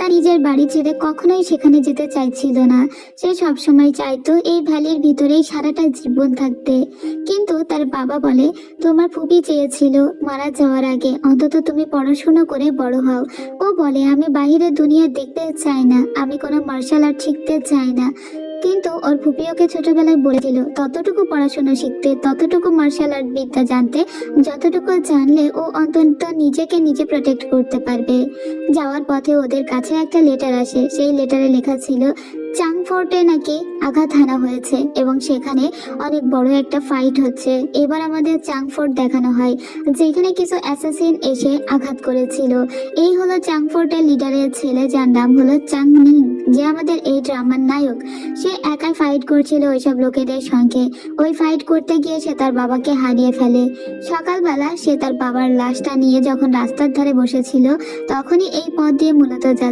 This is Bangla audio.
নিজের বাড়ি ছেড়ে কখনোই সেখানে যেতে চাইছিল না। সে সবসময় চাইতো এই ভ্যালির ভিতরেই সারাটা জীবন থাকতে। কিন্তু তার বাবা বলে, তোমার ফুপি চেয়েছিল মারা যাওয়ার আগে অন্তত তুমি পড়াশোনা করে বড় হও। ও বলে, আমি বাইরের দুনিয়া দেখতে চাই না, আমি কোনো মার্শাল আর্ট শিখতে চাই না। কিন্তু ওর ফুপি ওকে ছোটবেলায় বলেছিল ততটুকু পড়াশোনা শিখতে, ততটুকু মার্শাল আর্ট বিদ্যা জানতে, যতটুকু জানলে ও অন্তত নিজেকে নিজে প্রোটেক্ট করতে পারবে। যাওয়ার পথে ওদের কাছে একটা লেটার আসে। সেই লেটারে লেখা ছিল চাংফোর্টে নাকি আঘাত হানা হয়েছে এবং সেখানে অনেক বড় একটা ফাইট হচ্ছে। এবার আমাদের চাংফোর্ট দেখানো হয়, যেখানে কিছু অ্যাসাসিন এসে আঘাত করেছিল। এই হলো চাংফোর্টের লিডারের ছেলে, যার নাম হলো চাংনিং, যে আমাদের এই ড্রামার নায়ক। সে একাই ফাইট করছিল ওইসব লোকেদের সঙ্গে। ওই ফাইট করতে গিয়ে সে তার বাবাকে হারিয়ে ফেলে। সকালবেলা সে তার বাবার লাশটা নিয়ে যখন রাস্তার ধারে বসেছিল, তখনই এই পথ দিয়ে মূলত যাচ্ছে।